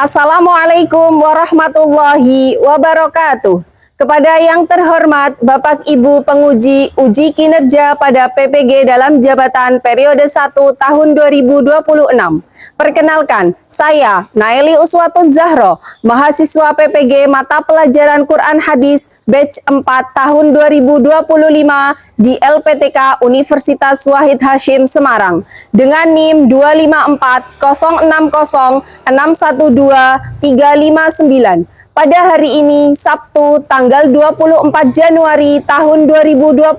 Assalamualaikum warahmatullahi wabarakatuh. Kepada yang terhormat Bapak Ibu penguji uji kinerja pada PPG dalam jabatan periode 1 tahun 2026. Perkenalkan, saya Naili Uswatun Zahro, mahasiswa PPG mata pelajaran Quran Hadis batch 4 tahun 2025 di LPTK Universitas Wahid Hasyim Semarang dengan NIM 25406161239. Pada hari ini, Sabtu, tanggal 24 Januari tahun 2026,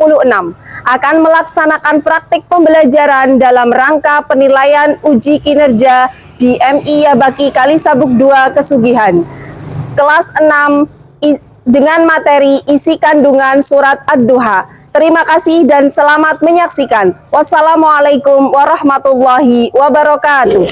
akan melaksanakan praktik pembelajaran dalam rangka penilaian uji kinerja di MI Yabaki Kalisabuk 2 Kesugihan. Kelas 6 dengan materi isi kandungan surat Ad-Duha. Terima kasih dan selamat menyaksikan. Wassalamualaikum warahmatullahi wabarakatuh.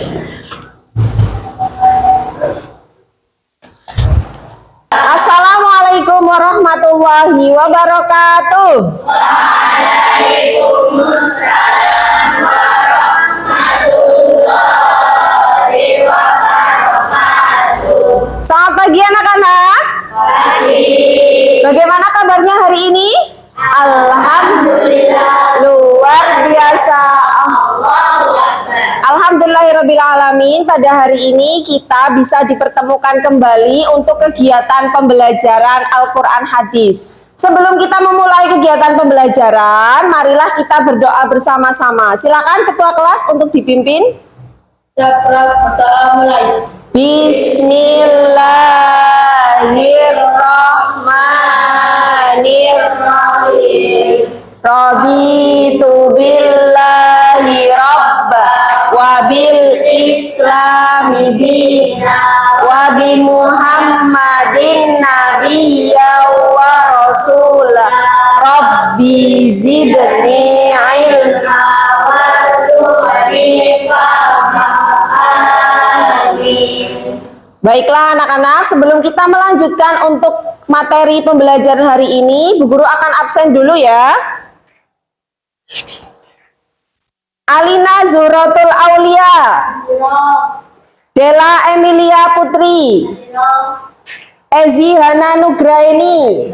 Assalamualaikum warahmatullahi wabarakatuh. Waalaikumsalam warahmatullahi wabarakatuh. Selamat pagi anak-anak. Pagi. Bagaimana kabarnya hari ini? Alhamdulillah. Luar biasa. Alhamdulillahirrabbilalamin, pada hari ini kita bisa dipertemukan kembali untuk kegiatan pembelajaran Al-Quran Hadis. Sebelum kita memulai kegiatan pembelajaran, marilah kita berdoa bersama-sama. Silakan ketua kelas untuk dipimpin. Bismillahirrahmanirrahim. Raditu billahi rabba wa bil islami dina wa bi muhammadin nabiyya wa rasulah. Rabbi zidni ilma warzuqni fahma. Amin. Baiklah anak-anak, sebelum kita melanjutkan untuk materi pembelajaran hari ini, Bu Guru akan absen dulu ya. Alina Zuratul Aulia, Dela Emilia Putri, Ezi Hana Nugraini,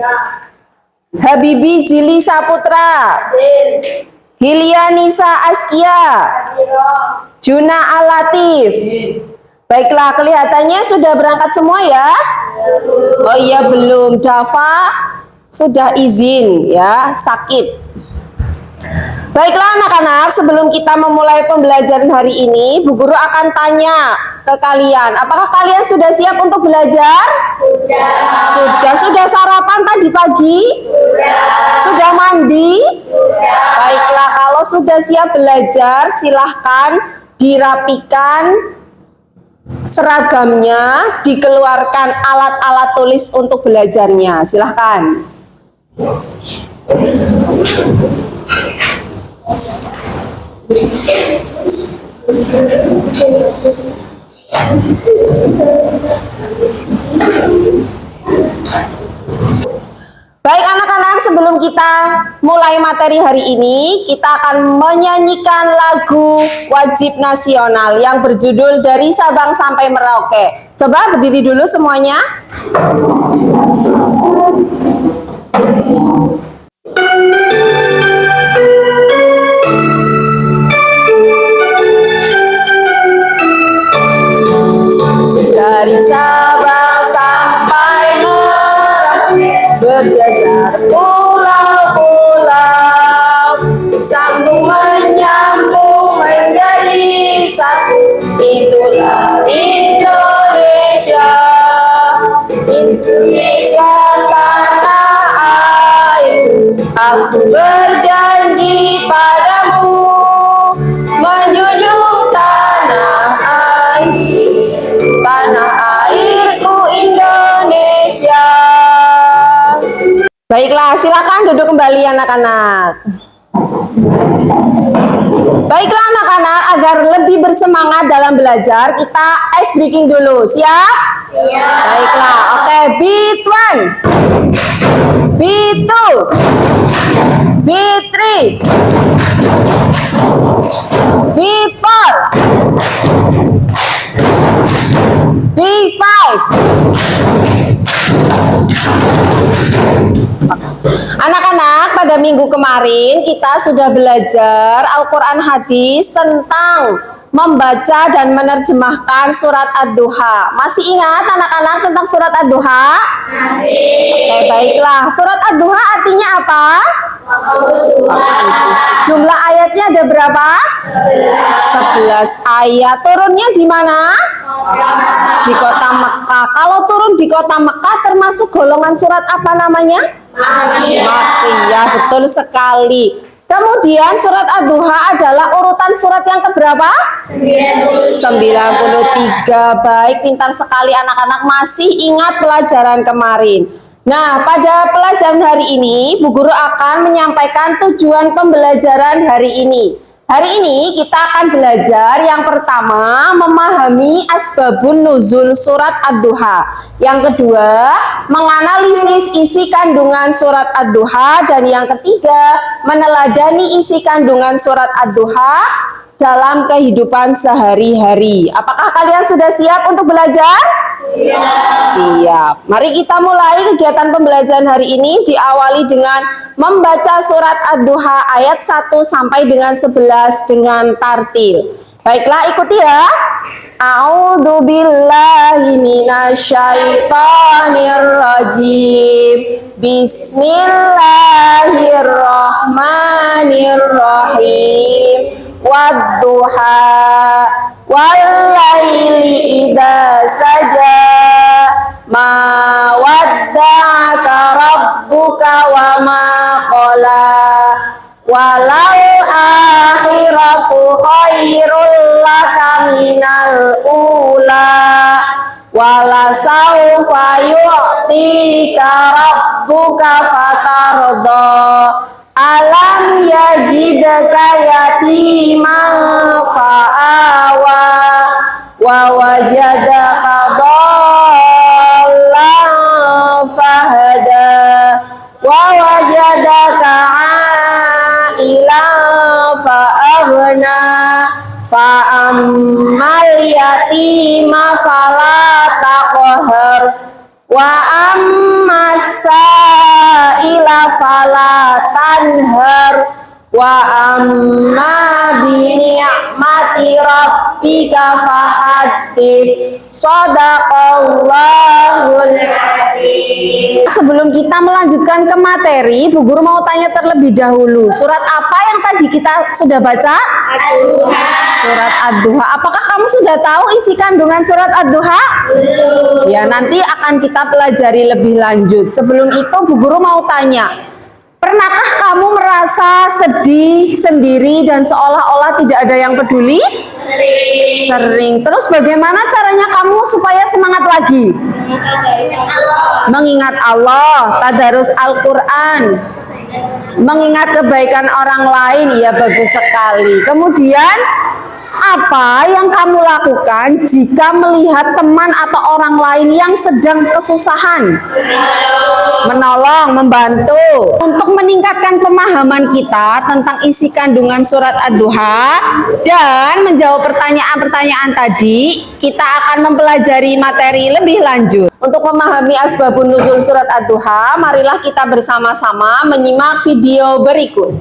Habibi Jili Saputra, Hilia Nisa Askia, Juna Alatif. Baiklah, kelihatannya sudah berangkat semua ya? Oh iya, belum. Dava sudah izin ya, sakit. Baiklah anak-anak, sebelum kita memulai pembelajaran hari ini, Bu Guru akan tanya ke kalian, apakah kalian sudah siap untuk belajar? Sudah sarapan tadi pagi? Sudah mandi? Baiklah, kalau sudah siap belajar, silahkan dirapikan seragamnya, dikeluarkan alat-alat tulis untuk belajarnya. Silahkan. Baik anak-anak, sebelum kita mulai materi hari ini, kita akan menyanyikan lagu wajib nasional yang berjudul Dari Sabang Sampai Merauke. Coba berdiri dulu semuanya. Dari Sabang sampai Merauke, berjajar pulau-pulau, sambung menyambung menjadi satu. Itulah Indonesia, Indonesia tanah air. Aku berjanji padamu, menjunjung tanah air, tanah airku Indonesia. Baiklah, silakan duduk kembali anak-anak. Baiklah anak-anak, agar lebih bersemangat dalam belajar, kita ice breaking dulu. Siap? Siap. Baiklah, oke. Beat 1, beat 2, beat 3, beat 4, B5. Anak-anak, pada minggu kemarin kita sudah belajar Al-Quran hadis tentang membaca dan menerjemahkan surat Ad-Duha. Masih ingat anak-anak tentang surat Ad-Duha? Masih. Oke, baiklah. Surat Ad-Duha artinya apa? Jumlah ayatnya ada berapa? 11 ayat. Turunnya di mana? Di kota Mekah. Kalau turun di kota Mekah termasuk golongan surat apa namanya? Makiyah, betul sekali. Kemudian surat Ad-Duha adalah urutan surat yang keberapa? 93. Baik, pintar sekali anak-anak, masih ingat pelajaran kemarin. Nah, pada pelajaran hari ini Bu Guru akan menyampaikan tujuan pembelajaran hari ini. Hari ini kita akan belajar yang pertama memahami asbabun nuzul surat Ad-Duha. Yang kedua, menganalisis isi kandungan surat Ad-Duha. Dan yang ketiga, meneladani isi kandungan surat Ad-Duha dalam kehidupan sehari-hari. Apakah kalian sudah siap untuk belajar? Siap. Mari kita mulai kegiatan pembelajaran hari ini, diawali dengan membaca surat Ad-Duha ayat 1 sampai dengan 11 dengan tartil. Baiklah, ikuti ya. A'udzu billahi minasyaitonir rajim. Bismillahirrahmanirrahim. Wadduha wallaili idza saja ma wadda'aka rabbuka wa ma qala walal akhiratu khairul laka minal ula wala sawfa yu'tika rabbuka fatarda alam yajidka yatiman fa'awa wa wajadaka dhallan fahada wa wajadaka a'ilan fa'aghna fa'ammal yatima fala taqhar wa ammas sa'ila fala tanhar wa amma bi ni'mati rabbika fahaddits. Shadaqallahul adzim. Sebelum kita melanjutkan ke materi, Bu Guru mau tanya terlebih dahulu, surat apa yang tadi kita sudah baca? Ad-Duha. Surat Ad-Duha. Apakah kamu sudah tahu isi kandungan surat Ad-Duha? Belum. Ya, nanti akan kita pelajari lebih lanjut. Sebelum itu Bu Guru mau tanya, pernahkah kamu merasa sedih sendiri dan seolah-olah tidak ada yang peduli? Sering. Terus bagaimana caranya kamu supaya semangat lagi? Mengingat Allah, tadarus Al-Quran, mengingat kebaikan orang lain. Ya, bagus sekali. Kemudian apa yang kamu lakukan jika melihat teman atau orang lain yang sedang kesusahan? Menolong, membantu. Untuk meningkatkan pemahaman kita tentang isi kandungan surat Ad-Duha dan menjawab pertanyaan-pertanyaan tadi, kita akan mempelajari materi lebih lanjut. Untuk memahami asbabun nuzul surat Ad-Duha, marilah kita bersama-sama menyimak video berikut.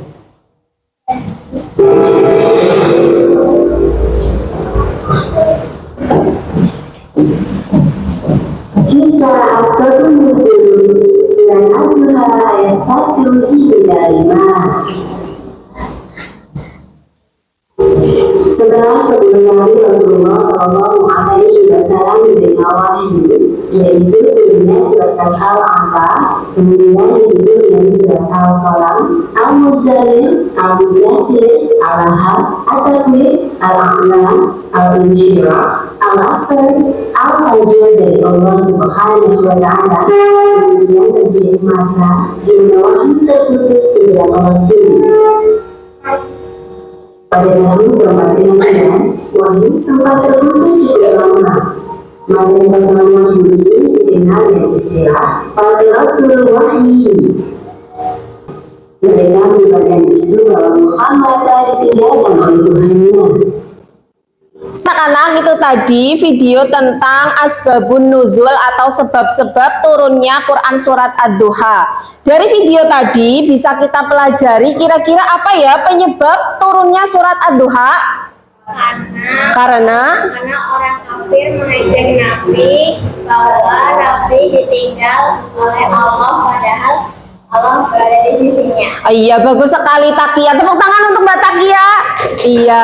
Kisah Asbabun Nuzul Surat Ad-Duha ayat 1 hingga 5. Setelah 10 hari Rasulullah SAW menerima wahyu, yaitu turunnya surat Al-A'la, kemudian disusul dengan surat Al-Qalam, Al-Muzammil, Al-Mudaththir, Al-Lahab, At-Takwir, Al-A'la, Al-Insyirah, Al-Asr, Al-Fajr dari Allah Subhanahu wa Ta'ala. Kemudian terjadi masa di mana wahyu terputus beberapa waktu. Pada tahun ke-49, wahyu sempat terputus juga lama. Masa kekosongan wahyu ini dikenal dengan istilah Fatratul Wahyi. Mereka merupakan isu bahwa Muhammad telah ditinggalkan oleh Tuhannya. Anak-anak, itu tadi video tentang asbabun nuzul atau sebab-sebab turunnya Quran surat Ad-Duha. Dari video tadi bisa kita pelajari kira-kira apa ya penyebab turunnya surat Ad-Duha? Karena orang kafir mengejek Nabi bahwa Nabi ditinggal oleh Allah padahal Allah berada di sisinya. iya, bagus sekali Takia. Tepuk tangan untuk Mbak Takia. Iya.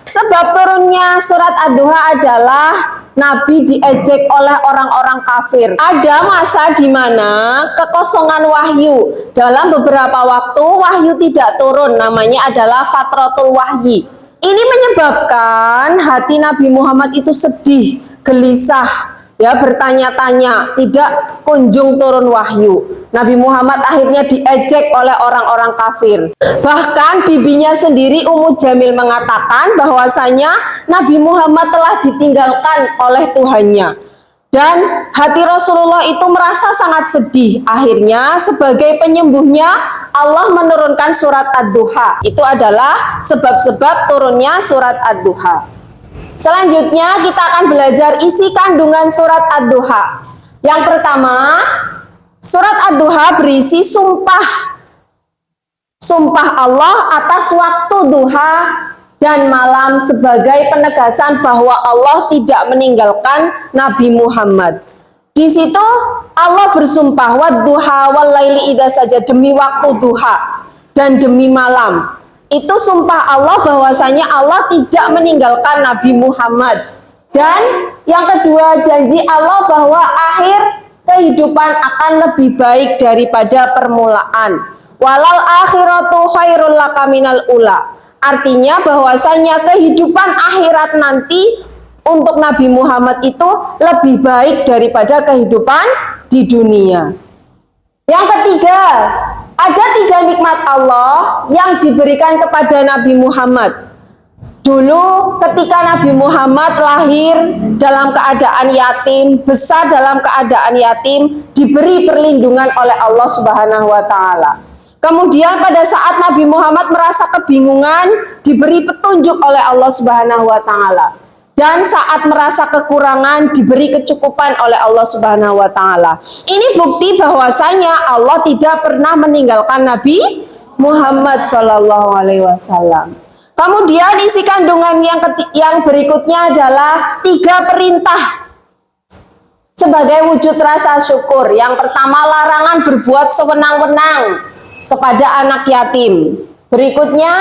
Sebab turunnya surat Ad-Duha adalah Nabi diejek oleh orang-orang kafir. Ada masa di mana kekosongan wahyu. Dalam beberapa waktu wahyu tidak turun, namanya adalah fatratul wahyi. Ini menyebabkan hati Nabi Muhammad itu sedih, gelisah, ya, bertanya-tanya, tidak kunjung turun wahyu. Nabi Muhammad akhirnya diejek oleh orang-orang kafir. Bahkan bibinya sendiri Ummu Jamil mengatakan bahwasanya Nabi Muhammad telah ditinggalkan oleh Tuhannya. Dan hati Rasulullah itu merasa sangat sedih. Akhirnya sebagai penyembuhnya Allah menurunkan surat Ad-Duha. Itu adalah sebab-sebab turunnya surat Ad-Duha. Selanjutnya kita akan belajar isi kandungan surat Ad-Duha. Yang pertama, surat Ad-Duha berisi sumpah Allah atas waktu duha dan malam sebagai penegasan bahwa Allah tidak meninggalkan Nabi Muhammad. Di situ Allah bersumpah wadduha walaili idza saja, demi waktu duha dan demi malam. Itu sumpah Allah bahwasanya Allah tidak meninggalkan Nabi Muhammad. Dan yang kedua, janji Allah bahwa akhir kehidupan akan lebih baik daripada permulaan. Walal akhiratu khairul laka minal ula. Artinya bahwasanya kehidupan akhirat nanti untuk Nabi Muhammad itu lebih baik daripada kehidupan di dunia. Yang ketiga, ada 3 nikmat Allah yang diberikan kepada Nabi Muhammad. Dulu ketika Nabi Muhammad lahir dalam keadaan yatim, besar dalam keadaan yatim, diberi perlindungan oleh Allah Subhanahu wa taala. Kemudian pada saat Nabi Muhammad merasa kebingungan, diberi petunjuk oleh Allah Subhanahu wa taala. Dan saat merasa kekurangan, diberi kecukupan oleh Allah Subhanahu wa taala. Ini bukti bahwasanya Allah tidak pernah meninggalkan Nabi Muhammad sallallahu alaihi wasallam. Kemudian isi kandungan yang berikutnya adalah 3 perintah sebagai wujud rasa syukur. Yang pertama, larangan berbuat sewenang-wenang kepada anak yatim. Berikutnya,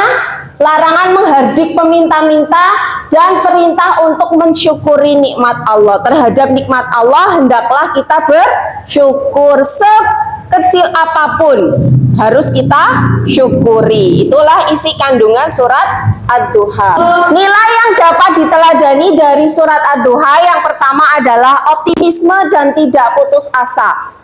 larangan menghardik peminta-minta dan perintah untuk mensyukuri nikmat Allah. Terhadap nikmat Allah hendaklah kita bersyukur, sekecil apapun harus kita syukuri. Itulah isi kandungan surat Ad-Duha. Nilai yang dapat diteladani dari surat Ad-Duha yang pertama adalah optimisme dan tidak putus asa.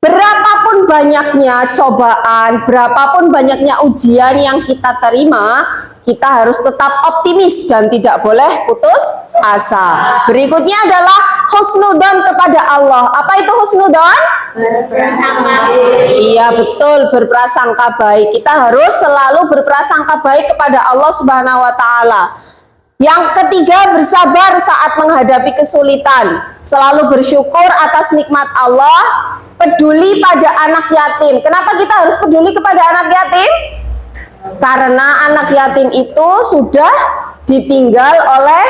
Berapapun banyaknya cobaan, berapapun banyaknya ujian yang kita terima, kita harus tetap optimis dan tidak boleh putus asa. Berikutnya adalah husnudzon kepada Allah. Apa itu husnudzon? Berprasangka. Iya, betul, berprasangka baik. Kita harus selalu berprasangka baik kepada Allah Subhanahu wa taala. Yang ketiga, bersabar saat menghadapi kesulitan. Selalu bersyukur atas nikmat Allah. Peduli pada anak yatim. Kenapa kita harus peduli kepada anak yatim? Karena anak yatim itu sudah ditinggal oleh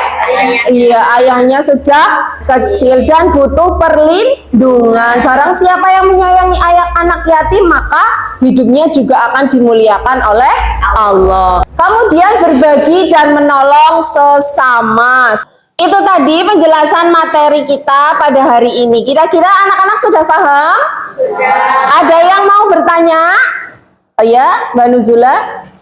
ayahnya sejak kecil dan butuh perlindungan. Barang siapa yang menyayangi anak yatim, maka hidupnya juga akan dimuliakan oleh Allah. Kemudian berbagi dan menolong sesama. Itu tadi penjelasan materi kita pada hari ini. Kira-kira anak-anak sudah paham? Sudah. Ada yang mau bertanya? Oh ya, Mbak Nuzula?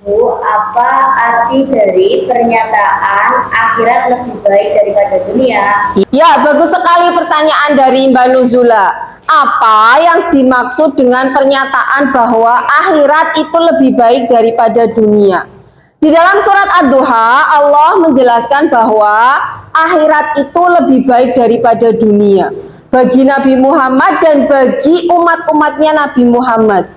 Bu, apa arti dari pernyataan akhirat lebih baik daripada dunia? Ya, bagus sekali pertanyaan dari Mbak Nuzula. Apa yang dimaksud dengan pernyataan bahwa akhirat itu lebih baik daripada dunia? Di dalam surat Ad-Duha, Allah menjelaskan bahwa akhirat itu lebih baik daripada dunia bagi Nabi Muhammad dan bagi umat-umatnya Nabi Muhammad.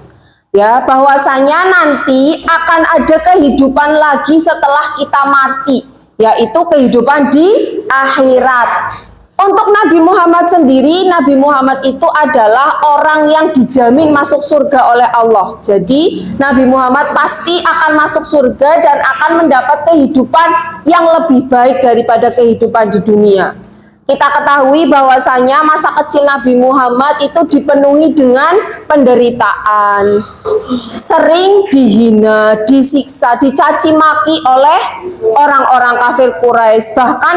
Ya, bahwasanya nanti akan ada kehidupan lagi setelah kita mati. yaitu kehidupan di akhirat. Untuk Nabi Muhammad sendiri, Nabi Muhammad itu adalah orang yang dijamin masuk surga oleh Allah. Jadi Nabi Muhammad pasti akan masuk surga dan akan mendapat kehidupan yang lebih baik daripada kehidupan di dunia. Kita ketahui bahwasanya masa kecil Nabi Muhammad itu dipenuhi dengan penderitaan, sering dihina, disiksa, dicaci maki oleh orang-orang kafir Quraisy. Bahkan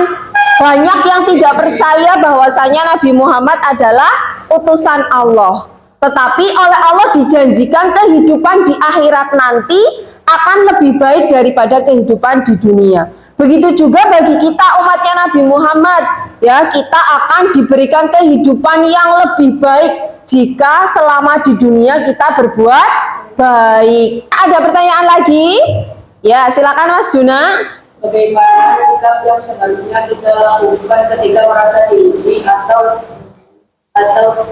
banyak yang tidak percaya bahwasanya Nabi Muhammad adalah utusan Allah. Tetapi oleh Allah dijanjikan kehidupan di akhirat nanti akan lebih baik daripada kehidupan di dunia. Begitu juga bagi kita umatnya Nabi Muhammad, ya, kita akan diberikan kehidupan yang lebih baik jika selama di dunia kita berbuat baik. Ada pertanyaan lagi? Ya, silakan Mas Juna. Bagaimana sikap yang seharusnya kita lakukan ketika merasa diuji atau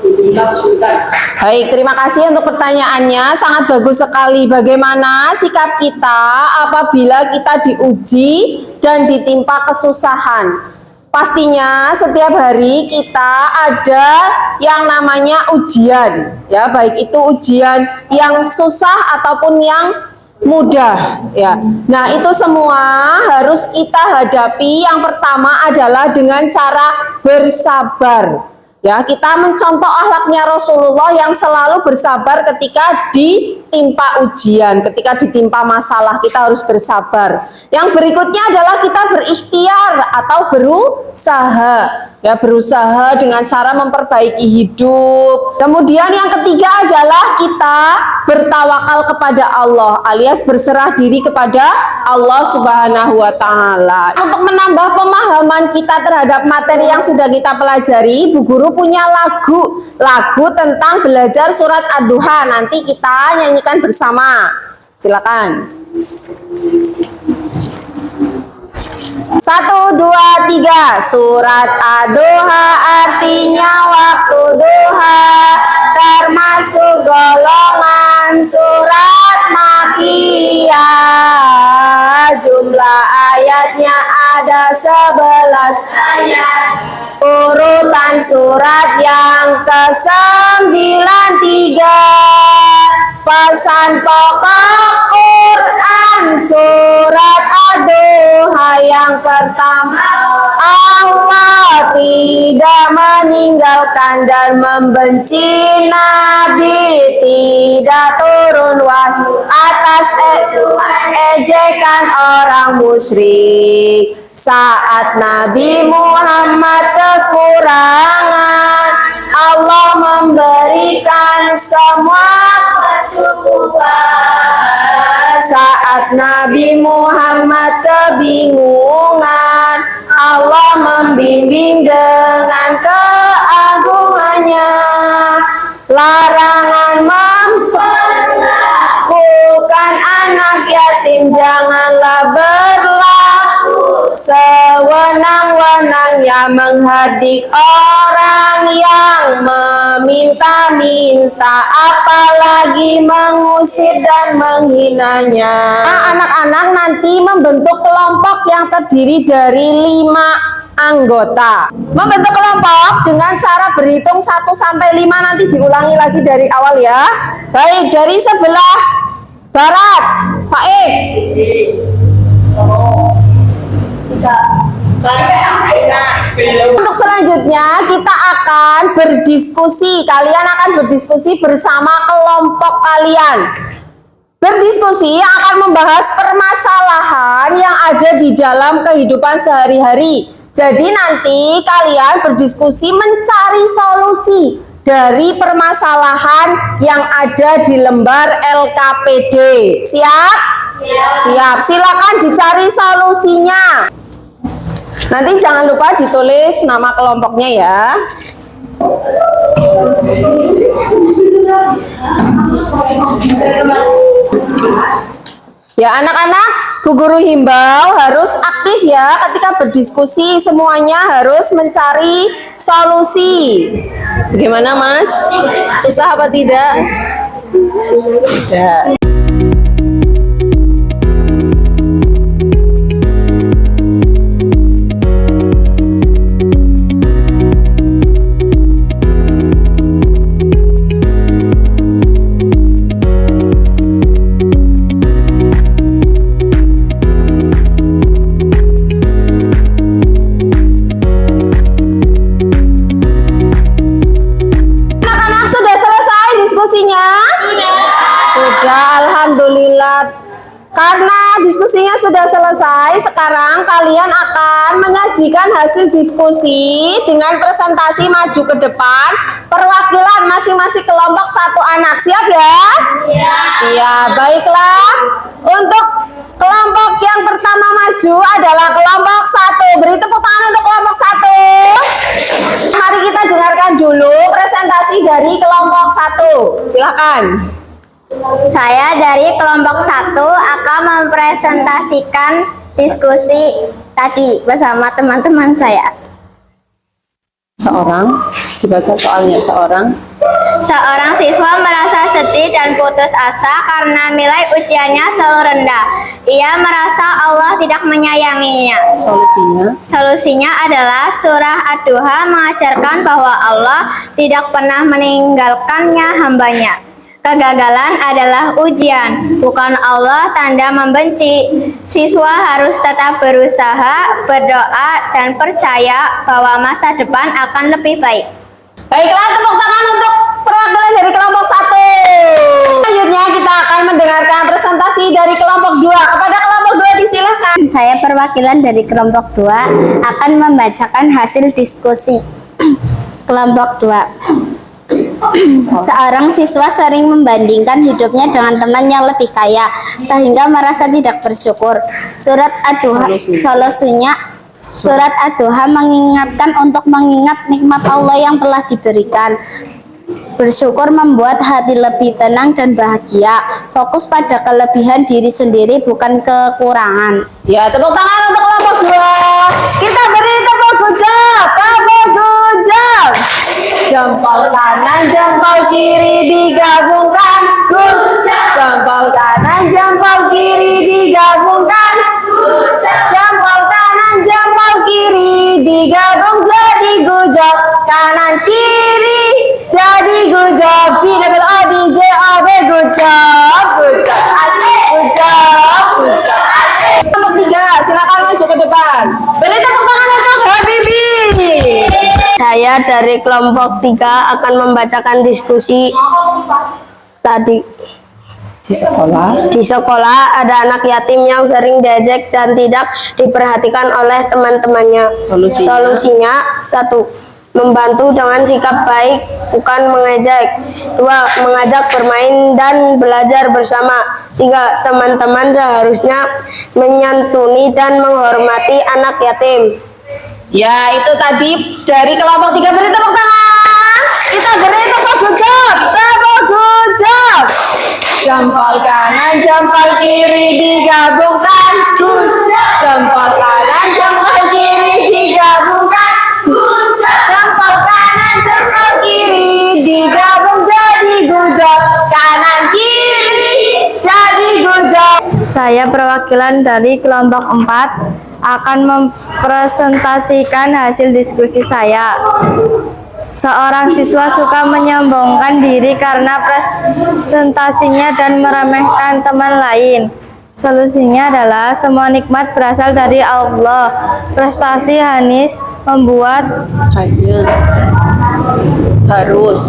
diterima kesulitan? Baik, terima kasih untuk pertanyaannya. Sangat bagus sekali. Bagaimana sikap kita apabila kita diuji dan ditimpa kesusahan? Pastinya setiap hari kita ada yang namanya ujian, ya, baik itu ujian yang susah ataupun yang mudah, ya. Nah, itu semua harus kita hadapi. Yang pertama adalah dengan cara bersabar. Ya, kita mencontoh akhlaknya Rasulullah yang selalu bersabar ketika ditimpa ujian, ketika ditimpa masalah, kita harus bersabar. Yang berikutnya adalah kita berikhtiar atau berusaha. Ya, berusaha dengan cara memperbaiki hidup. Kemudian yang ketiga adalah kita bertawakal kepada Allah, alias berserah diri kepada Allah Subhanahu wa Ta'ala. Untuk menambah pemahaman kita terhadap materi yang sudah kita pelajari, Bu Guru punya lagu tentang belajar surat Ad-Duha. Nanti kita nyanyikan bersama. Silakan. 1, 2, 3. Surat Ad-Duha artinya waktu duha, termasuk golongan surat Makkiyah. Jumlah ayatnya ada 11 ayat. Urutan surat yang ke-93. Pesan pokok Quran surat Ad-Duha yang pertama, Allah tidak meninggalkan dan membenci Nabi, tidak turun wahyu atas ejekan orang musyrik. Saat Nabi Muhammad kekurangan, Allah memberikan semua kecukupan. Saat Nabi Muhammad kebingungan, Allah membimbing dengan keagungannya. Larangan memperlakukan anak yatim, janganlah berlaku sewenang-wenangnya menghardik orang yang meminta-minta, apalagi mengusir dan menghinanya. Anak-anak nanti membentuk kelompok yang terdiri dari 5 anggota. Membentuk kelompok dengan cara berhitung 1 sampai 5, nanti diulangi lagi dari awal ya. Baik, dari sebelah barat, Faik. Untuk selanjutnya kita akan berdiskusi. Kalian akan berdiskusi bersama kelompok kalian. Berdiskusi yang akan membahas permasalahan yang ada di dalam kehidupan sehari-hari. Jadi nanti kalian berdiskusi mencari solusi dari permasalahan yang ada di lembar LKPD. Siap? Siap. Silakan dicari solusinya. Nanti jangan lupa ditulis nama kelompoknya ya. Ya anak-anak, Bu Guru himbau harus aktif ya ketika berdiskusi, semuanya harus mencari solusi. Bagaimana Mas? Susah apa tidak? Tidak. Karena diskusinya sudah selesai, sekarang kalian akan menyajikan hasil diskusi dengan presentasi maju ke depan perwakilan masing-masing kelompok satu anak. Siap ya? Siap. Baiklah. Untuk kelompok yang pertama maju adalah kelompok satu. Beri tepuk tangan untuk kelompok satu. Mari kita dengarkan dulu presentasi dari kelompok satu. Silakan. Saya dari kelompok 1 akan mempresentasikan diskusi tadi bersama teman-teman saya. Dibaca soalnya Seorang siswa merasa sedih dan putus asa karena nilai ujiannya selalu rendah. Ia merasa Allah tidak menyayanginya. Solusinya adalah surah Ad-Duha mengajarkan bahwa Allah tidak pernah meninggalkannya hambanya. Kegagalan adalah ujian, bukan Allah tanda membenci. Siswa harus tetap berusaha, berdoa, dan percaya bahwa masa depan akan lebih baik. Baiklah, tepuk tangan untuk perwakilan dari kelompok 1. Selanjutnya kita akan mendengarkan presentasi dari kelompok 2. Kepada kelompok 2 disilakan. Saya perwakilan dari kelompok 2 akan membacakan hasil diskusi. Kelompok 2. Seorang siswa sering membandingkan hidupnya dengan teman yang lebih kaya sehingga merasa tidak bersyukur. Surat Ad-Duha mengingatkan untuk mengingat nikmat Allah yang telah diberikan. Bersyukur membuat hati lebih tenang dan bahagia. Fokus pada kelebihan diri sendiri, bukan kekurangan. Ya, tepuk tangan untuk kelompok 2. Kita beri tepuk gujab. Tepuk gujab. Jempol kanan, jempol kiri digabungkan. Gujab. Jempol kanan, jempol kiri digabungkan. Gujab. Jempol kanan, jempol kiri digabung jadi gujab. Kanan kiri jadi gujab. G-double-O-D-J-O-B gujab. Gujab. Asik. Gujab. Gujab. Asik. Kelompok 3, silakan maju ke depan. Beri tepuk tangan untuk Habibi. Saya dari kelompok 3 akan membacakan diskusi tadi. Di sekolah ada anak yatim yang sering diejek dan tidak diperhatikan oleh teman-temannya. Solusinya 1. Membantu dengan sikap baik, bukan mengejek. 2. Mengajak bermain dan belajar bersama. 3. Teman-teman seharusnya menyantuni dan menghormati anak yatim. Ya, itu tadi dari kelompok 3. Beri tepuk tangan. Kita beri tepuk gujab. Tepuk gujab. Jempol kanan, jempol kiri digabungkan. Gujab. Jempol kanan, jempol kiri digabungkan. Gujab. Jempol kanan, jempol kiri digabung jadi gujab. Kanan kiri jadi gujab. Saya perwakilan dari kelompok 4 akan mempresentasikan hasil diskusi saya. Seorang siswa suka menyombongkan diri karena presentasinya dan meremehkan teman lain. Solusinya adalah semua nikmat berasal dari Allah. Prestasi Hanis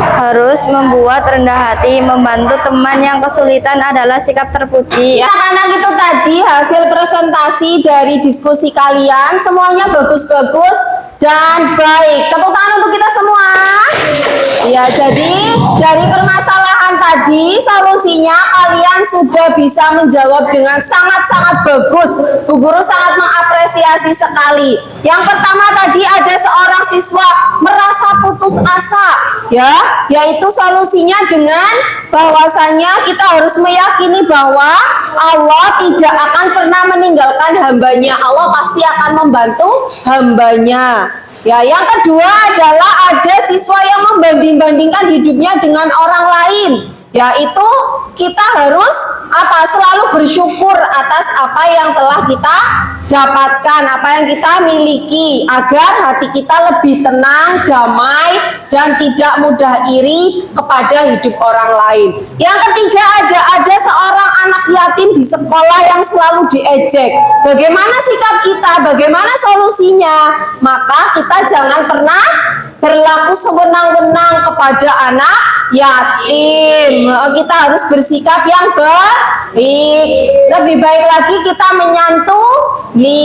harus membuat rendah hati. Membantu teman yang kesulitan adalah sikap terpuji. Anak-anak, itu tadi hasil presentasi dari diskusi kalian. Semuanya bagus-bagus dan baik. Tepuk tangan untuk kita semua. Ya, jadi dari permasalahan tadi, solusinya kalian sudah bisa menjawab dengan sangat-sangat bagus. Bu Guru sangat mengapresiasi sekali. Yang pertama tadi ada seorang siswa merasa putus asa, ya, yaitu solusinya dengan bahwasanya kita harus meyakini bahwa Allah tidak akan pernah meninggalkan hambanya. Allah pasti akan membantu hambanya. Ya, yang kedua adalah ada siswa yang membanding-bandingkan hidupnya dengan orang lain, yaitu kita harus selalu bersyukur atas apa yang telah kita dapatkan, apa yang kita miliki, agar hati kita lebih tenang, damai, dan tidak mudah iri kepada hidup orang lain. Yang ketiga ada seorang anak yatim di sekolah yang selalu diejek. Bagaimana sikap kita? Bagaimana solusinya? Maka kita jangan pernah berlaku sewenang-wenang kepada anak yatim. Kita harus bersikap yang baik. Lebih baik lagi kita menyantuni.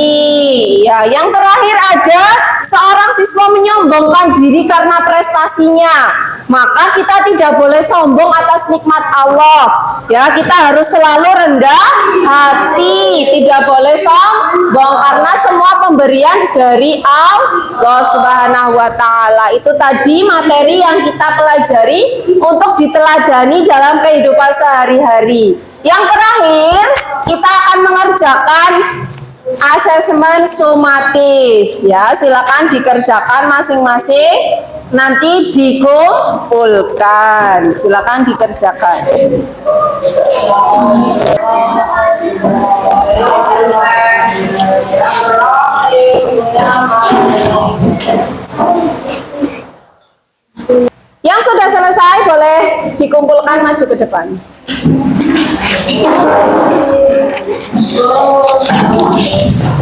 Ya, yang terakhir ada seorang siswa menyombongkan diri karena prestasinya. Maka kita tidak boleh sombong atas nikmat Allah. Ya, kita harus selalu rendah hati, tidak boleh sombong karena semua pemberian dari Allah Subhanahu wa taala. Itu tadi materi yang kita pelajari untuk diteladani dalam kehidupan sehari-hari. Yang terakhir, kita akan mengerjakan asesmen sumatif. Ya, silakan dikerjakan masing-masing. Nanti dikumpulkan. Silakan dikerjakan. Yang sudah selesai boleh dikumpulkan maju ke depan.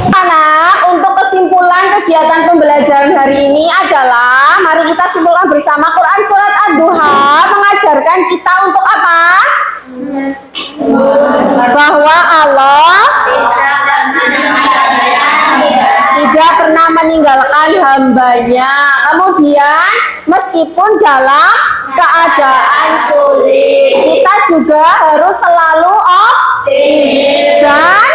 Anak, untuk kesimpulan kegiatan pembelajaran hari ini adalah mari kita simpulkan bersama Quran Surat Ad-Duha mengajarkan kita untuk apa? Bahwa Allah tidak pernah meninggalkan hambanya. Kemudian meskipun dalam keadaan sulit, kita juga harus selalu optimis dan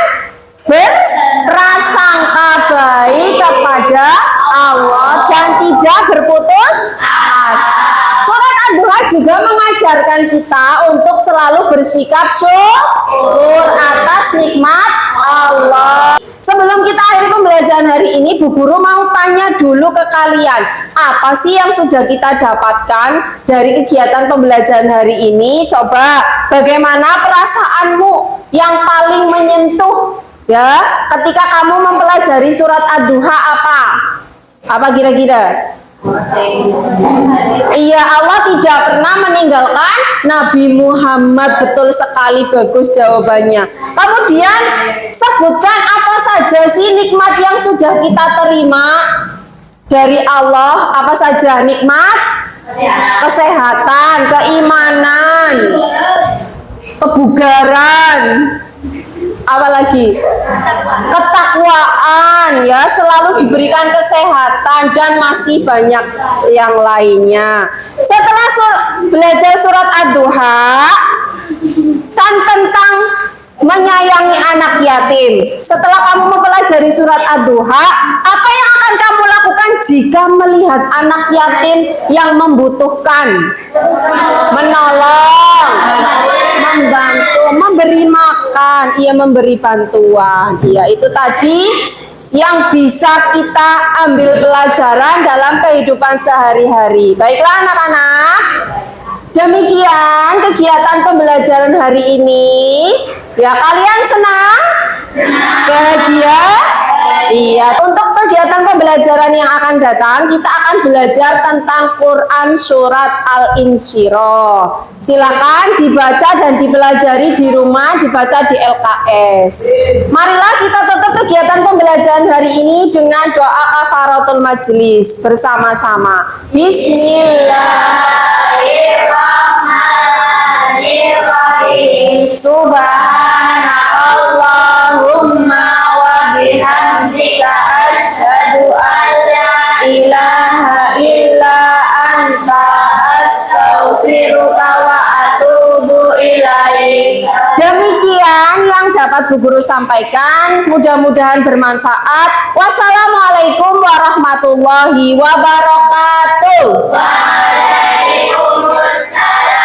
berprasangka baik kepada Allah dan tidak berputus asa. Surat Ad-Duha juga mengajarkan kita untuk selalu bersikap syukur atas nikmat Allah. Sebelum kita akhiri pembelajaran hari ini, Bu Guru mau tanya dulu ke kalian, apa sih yang sudah kita dapatkan dari kegiatan pembelajaran hari ini? Coba, bagaimana perasaanmu yang paling menyentuh ya ketika kamu mempelajari surat Ad-Duha apa? Apa kira-kira? Iya, Allah tidak pernah meninggalkan Nabi Muhammad. Betul sekali, bagus jawabannya. Kemudian sebutkan apa saja sih nikmat yang sudah kita terima dari Allah. Apa saja nikmat? Kesehatan, keimanan, kebugaran, apalagi ketakwaan, ya, selalu diberikan kesehatan dan masih banyak yang lainnya. Setelah belajar surat Ad-Duha kan tentang menyayangi anak yatim. Setelah kamu mempelajari surat Ad-Duha, apa yang akan kamu lakukan jika melihat anak yatim yang membutuhkan? Menolong, membantu, memberi makan, memberi bantuan. Itu tadi yang bisa kita ambil pelajaran dalam kehidupan sehari-hari. Baiklah anak-anak, demikian kegiatan pembelajaran hari ini. Ya, kalian senang? Bahagia? Iya. Untuk kegiatan pembelajaran yang akan datang, kita akan belajar tentang Quran Surat Al-Insyirah. Silakan dibaca dan dipelajari di rumah, dibaca di LKS. Marilah kita tutup kegiatan pembelajaran hari ini dengan doa kafaratul majlis bersama-sama. Bismillahirrahmanirrahim. Subhanallahumma wa bihamdika asyhadu an la ilaha illa anta astaghfiruka wa atubu ilaik. Demikian yang dapat Bu Guru sampaikan, mudah-mudahan bermanfaat. Wassalamualaikum warahmatullahi wabarakatuh. Waalaikumsalam.